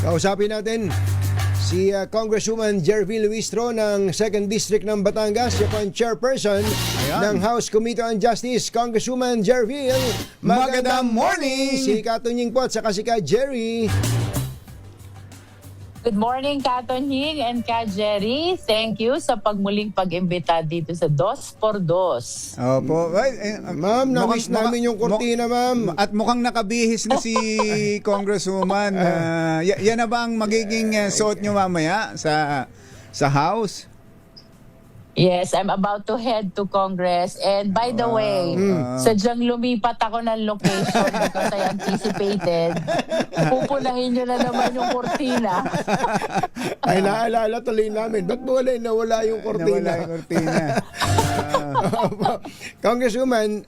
Kausapin natin si Congresswoman Jervie Luistro ng 2nd District ng Batangas, siya po ang chairperson ng House Committee on Justice. Congresswoman Jervie, magandang morning! Si Katunying po at saka si Ka Jerry. Good morning, Katonying and Ka Jerry. Thank you sa pagmuling pag-imbita dito sa 2x2. Opo. Ma'am, na-miss namin yung kortina, ma'am. At mukhang nakabihis na si Congresswoman. Yan na ba ang magiging suot nyo mamaya sa House? Yes, I'm about to head to Congress. And by the way, sadyang lumipat ako ng location because I anticipated. Pupunahin nyo na naman yung kortina. Ay, naalala tuloy namin. Ba't nawala yung kortina? Nawala yung kortina. Congresswoman,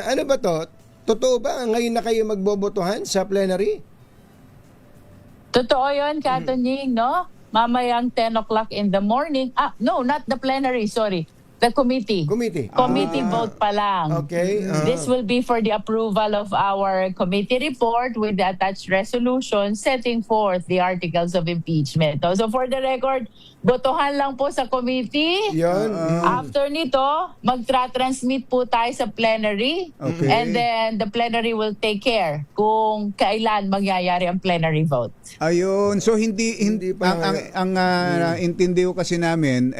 ano ba to? Totoo ba ngayon na kayo magbobotohan sa plenary? Totoo yun, Katonying, no? Mamayang 10 o'clock in the morning. No, not the plenary, sorry. The committee. Committee. Committee vote pa lang. Okay. This will be for the approval of our committee report with the attached resolution setting forth the articles of impeachment. So for the record, botohan lang po sa committee. Yun. After nito, magtra-transmit po tayo sa plenary. Okay. And then the plenary will take care kung kailan mangyayari ang plenary vote. Ayun. So hindi pa ang intindi ko kasi namin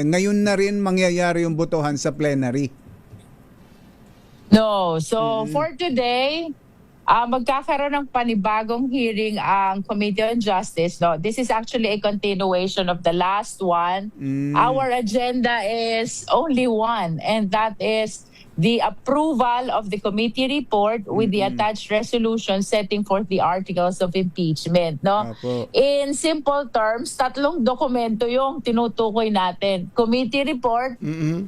ngayon na rin mangyayari yung botohan sa plenary. No. So for today, magkakaroon ng panibagong hearing ang Committee on Justice. No, this is actually a continuation of the last one. Our agenda is only one, and that is the approval of the committee report with the attached resolution setting forth the articles of impeachment. No, Apo. in simple terms, tatlong dokumento yung tinutukoy natin. Committee report,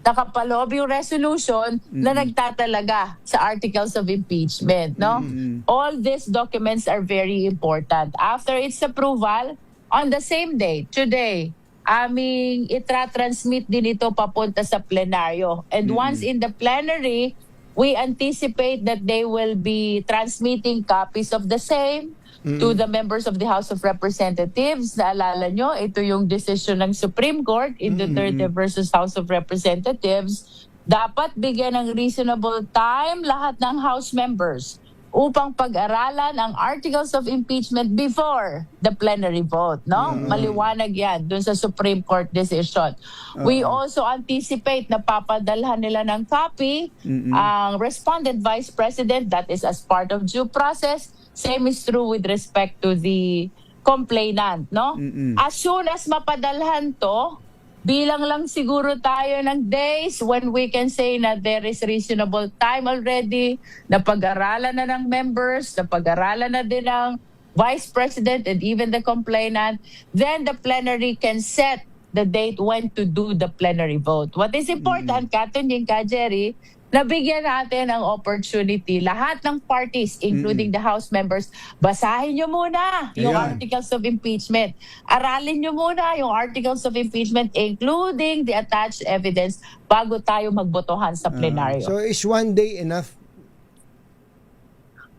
nakapaloob yung resolution na nagtatalaga sa articles of impeachment. No, all these documents are very important. After its approval, on the same day, today, aming itra-transmit din ito papunta sa plenaryo. And once in the plenary, we anticipate that they will be transmitting copies of the same to the members of the House of Representatives. Naalala nyo, ito yung decision ng Supreme Court in Duterte versus House of Representatives. Dapat bigyan ng reasonable time lahat ng House members upang pag-aralan ang articles of impeachment before the plenary vote, no? Maliwanag yan dun sa Supreme Court decision. We also anticipate na papadalhan nila ng copy ang respondent vice president, that is as part of due process. Same is true with respect to the complainant, no? As soon as mapadalhan to, bilang lang siguro tayo ng days when we can say na there is reasonable time already, na pag-aralan na ng members, na pag-aralan na din ng vice president and even the complainant, then the plenary can set the date when to do the plenary vote. What is important, Katunying, Ka Jerry, nabigyan natin ang opportunity, lahat ng parties, including the House members, basahin nyo muna yung articles of impeachment. Aralin nyo muna yung articles of impeachment, including the attached evidence, bago tayo magbotohan sa plenaryo. So is one day enough?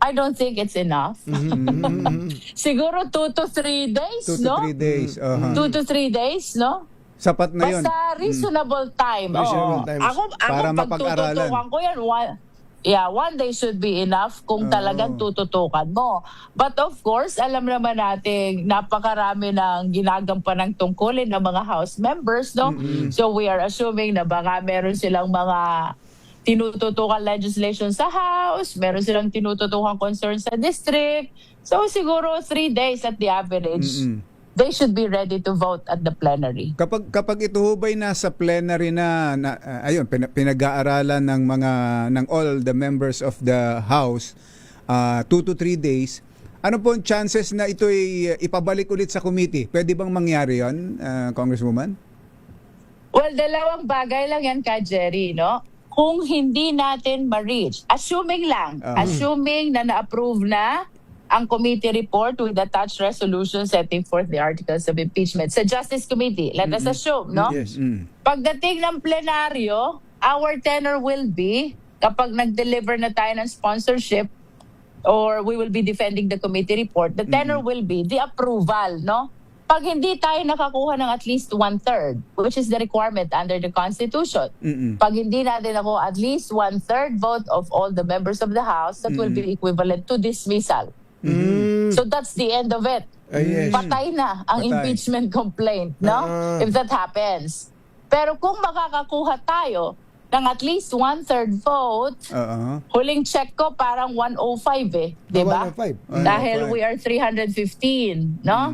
I don't think it's enough. Siguro 2 to 3 days, 2 to no? 3 days. 2 to 3 days, no? Sapat na yun. Basta reasonable time. Reasonable Oo. time. Ako Para pag mapag-aralan. tututukan ko yan, one day should be enough kung talagang tututukan mo. But of course, alam naman natin, napakarami ng ginagampan ng tungkulin ng mga House members, no? So we are assuming na baka meron silang mga tinututukan legislation sa House, meron silang tinututukan concern sa district. So siguro 3 days at the average. They should be ready to vote at the plenary. Kapag ito hubay nasa plenary ayun pinag-aaralan ng all the members of the House 2 to 3 days, ano po ang chances na ito ay ipabalik ulit sa committee? Pwede bang mangyari 'yon, Congresswoman? Well, dalawang bagay lang yan, Ka Jerry, no? Kung hindi natin ma-reach, assuming na na-approve na ang committee report with attached resolution setting forth the articles of impeachment sa Justice Committee. Let us assume, no? Yes. Pagdating ng plenaryo, our tenor will be, kapag nag-deliver na tayo ng sponsorship, or we will be defending the committee report, the tenor will be the approval, no? Pag hindi tayo nakakuha ng at least 1/3, which is the requirement under the Constitution, pag hindi natin nakuha at least 1/3 vote of all the members of the House, that will be equivalent to dismissal. So that's the end of it. Yes. Patay na ang Patay. impeachment complaint, no? If that happens. Pero kung makakakuha tayo ng at least 1/3 vote, huling check ko parang 105 di ba? 105. Dahil we are 315, no?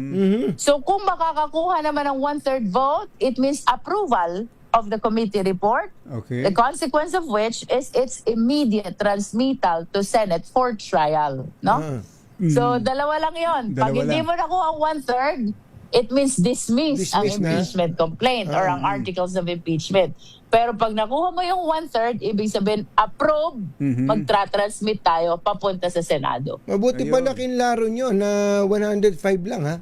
So kung makakakuha naman ng 1/3 vote, it means approval of the committee report. Okay. The consequence of which is its immediate transmittal to Senate for trial, no? So dalawa lang 'yon. Pag Dalawa hindi lang. mo nakuha ang 1/3, it means dismiss ang Dismiss na. impeachment complaint or ang articles of impeachment. Pero pag nakuha mo yung 1/3, ibig sabihin approve, magtra-transmit tayo papunta sa Senado. Mabuti Ayun. pala kinlaro nyo na 105 lang, ha?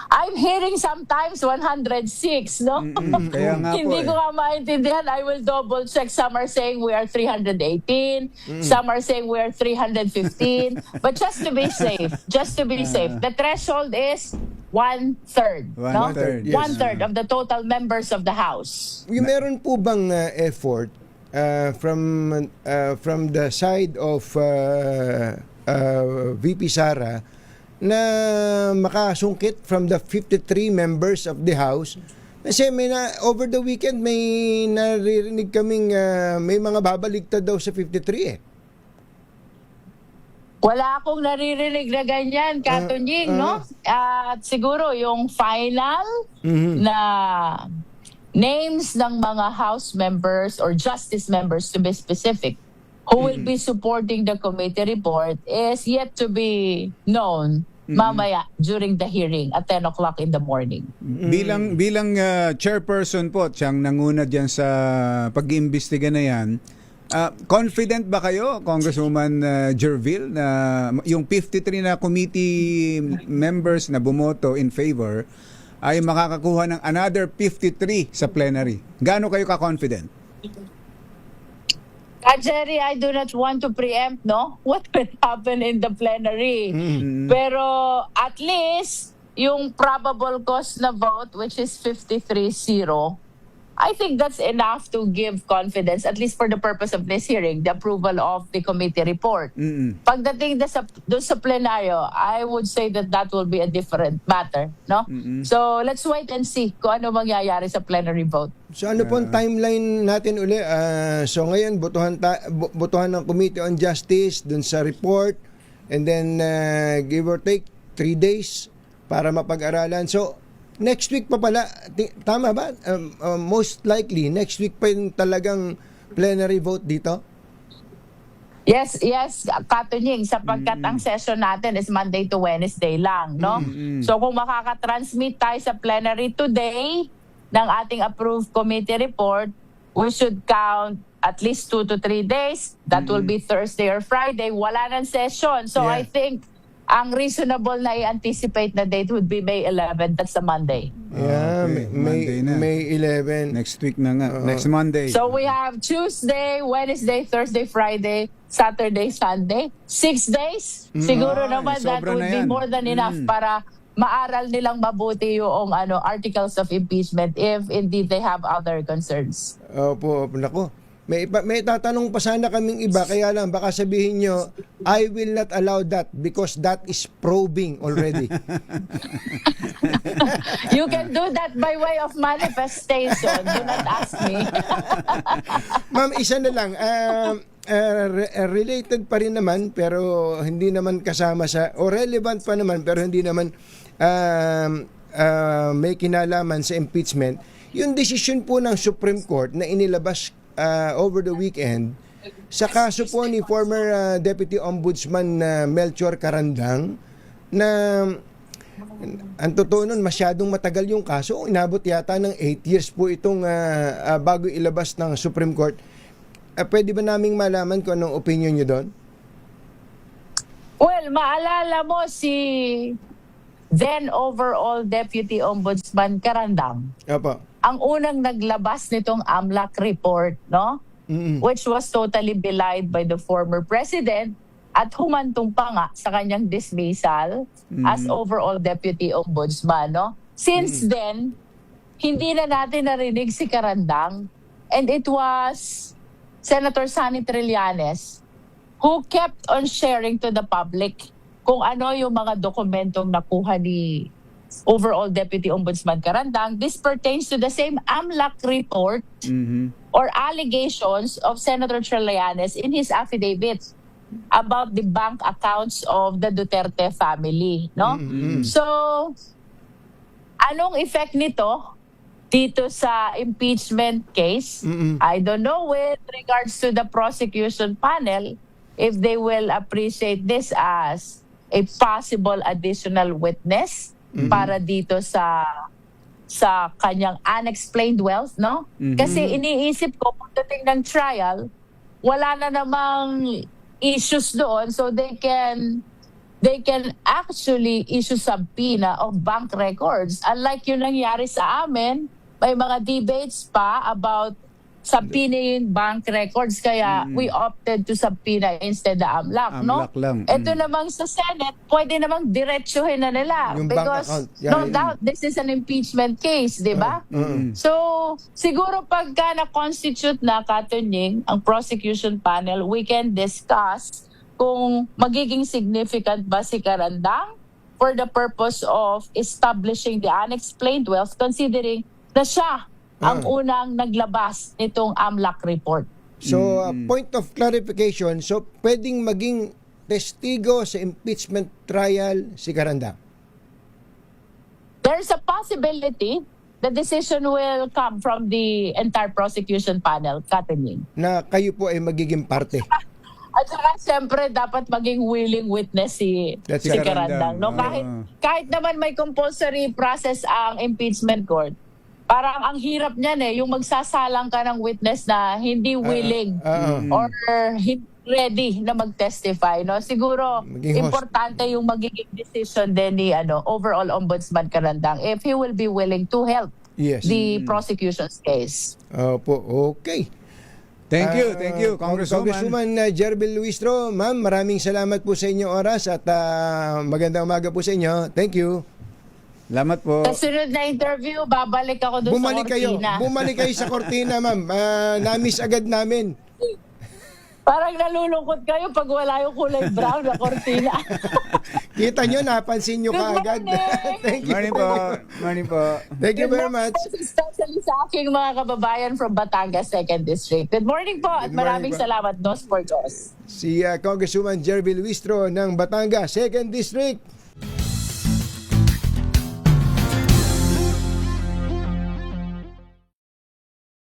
I'm hearing sometimes 106, no? Kaya nga po Hindi ko nga maintindihan. I will double check. Some are saying we are 318. Some are saying we are 315. But just to be safe, the threshold is 1/3. No? 1/3, yes. 1/3 of the total members of the House. Yung meron po bang effort from the side of VP Sara na makasungkit from the 53 members of the House? Kasi over the weekend may naririnig kaming may mga babaligtad daw sa 53 Wala akong naririnig na ganyan, Katunying, no? At siguro yung final na names ng mga House members or Justice members, to be specific, who will be supporting the committee report is yet to be known mamaya during the hearing at 10 o'clock in the morning. Bilang chairperson po, siyang nanguna diyan sa pag-iimbestiga na yan, confident ba kayo, Congresswoman Jerville, na yung 53 na committee members na bumoto in favor ay makakakuha ng another 53 sa plenary? Gaano kayo ka-confident? Jerry, I do not want to preempt, no, what will happen in the plenary. Pero at least yung probable cause na vote, which is 53-0, I think that's enough to give confidence, at least for the purpose of this hearing, the approval of the committee report. Pagdating doon sa plenaryo, I would say that will be a different matter, no? So let's wait and see kung ano mangyayari sa plenary vote. So ano po ang timeline natin uli? So ngayon, butuhan ng Committee on Justice dun sa report, and then give or take 3 days para mapag-aralan. So next week pa pala, tama ba? Most likely, next week pa yung talagang plenary vote dito? Yes, Katunying, sapagkat ang session natin is Monday to Wednesday lang, no? So kung makaka-transmit tayo sa plenary today ng ating approved committee report, we should count at least 2 to 3 days. That will be Thursday or Friday. Wala nang session. So Yeah. I think ang reasonable na i-anticipate na date would be May 11. That's a Monday. Yeah, Okay, Monday na. May 11. Next week na nga, next Monday. So we have Tuesday, Wednesday, Thursday, Friday, Saturday, Sunday. 6 days. Siguro naman that sobra would na be yan. more than enough para maaral nilang mabuti yung articles of impeachment if indeed they have other concerns. Opo, nako. May tatanong pa sana kaming iba, kaya lang baka sabihin nyo, I will not allow that because that is probing already. You can do that by way of manifestation. Do not ask me. Ma'am, isa na lang. Related pa rin naman, pero hindi naman kasama sa, o relevant pa naman, pero hindi naman may kinalaman sa impeachment. Yung decision po ng Supreme Court na inilabas over the weekend sa kaso po ni former Deputy Ombudsman Melchor Carandang, na ang totoo nun, masyadong matagal yung kaso. Inabot yata ng 8 years po itong bago ilabas ng Supreme Court. Pwede ba naming malaman kung anong opinion nyo doon? Well, maalala mo si then overall Deputy Ombudsman Carandang. Opo. Ang unang naglabas nitong AMLAC report, no? which was totally belied by the former president at humantong pa nga sa kanyang dismissal as overall deputy ombudsman. No? Since then, hindi na natin narinig si Carandang, and it was Senator Sonny Trillanes who kept on sharing to the public kung ano yung mga dokumentong nakuha ni overall Deputy Ombudsman Carandang. This pertains to the same AMLAC report or allegations of Senator Trillanes in his affidavit about the bank accounts of the Duterte family. No? So, anong effect nito dito sa impeachment case? I don't know with regards to the prosecution panel if they will appreciate this as a possible additional witness para dito sa kanyang unexplained wealth, no? Kasi iniisip ko pagdating ng trial, wala na namang issues doon, so they can actually issue subpoena of bank records. Unlike yung nangyari sa amin, may mga debates pa about subpoenaing bank records, kaya we opted to subpoena instead the AMLAC, no? AMLAC lang. Ito namang sa Senate, pwede namang diretsuhin na nila Yung bank because account. no doubt this is an impeachment case, di ba? So, siguro pagka na-constitute na, Katunying, ang prosecution panel, we can discuss kung magiging significant ba si Carandang for the purpose of establishing the unexplained wealth, considering na siya ang unang naglabas nitong AMLAC report. So, point of clarification, so pwedeng maging testigo sa impeachment trial si Carandang? There's a possibility the decision will come from the entire prosecution panel, Katunying. Na kayo po ay magiging parte. At saka, siyempre, dapat maging willing witness si That's si right. Carandang. No? Kahit naman may compulsory process ang impeachment court, parang ang hirap niyan yung magsasalang ka ng witness na hindi willing or hindi ready na mag-testify. No? Siguro, Maging host. importante yung magiging decision din ni overall Ombudsman Carandang if he will be willing to help Yes. the prosecution's case. Opo, okay. Thank you, Congresswoman. Congresswoman Jerbil Luistro, ma'am, maraming salamat po sa inyong oras at magandang umaga po sa inyo. Thank you. Salamat po. Sa sunod na interview, babalik ako doon sa Cortina. Bumalik kayo sa Cortina, ma'am. Na-miss agad namin. Parang nalulungkot kayo pag wala yung kulay brown na Cortina. Kita nyo, napansin nyo Good kaagad. morning! Thank you. Morning po. Thank you very much. Especially sa aking mga kababayan from Batangas 2nd District. Good morning po at Good morning maraming po. salamat, Dos por Diyos. Si Congresswoman Jerbil Luistro ng Batangas, 2nd District.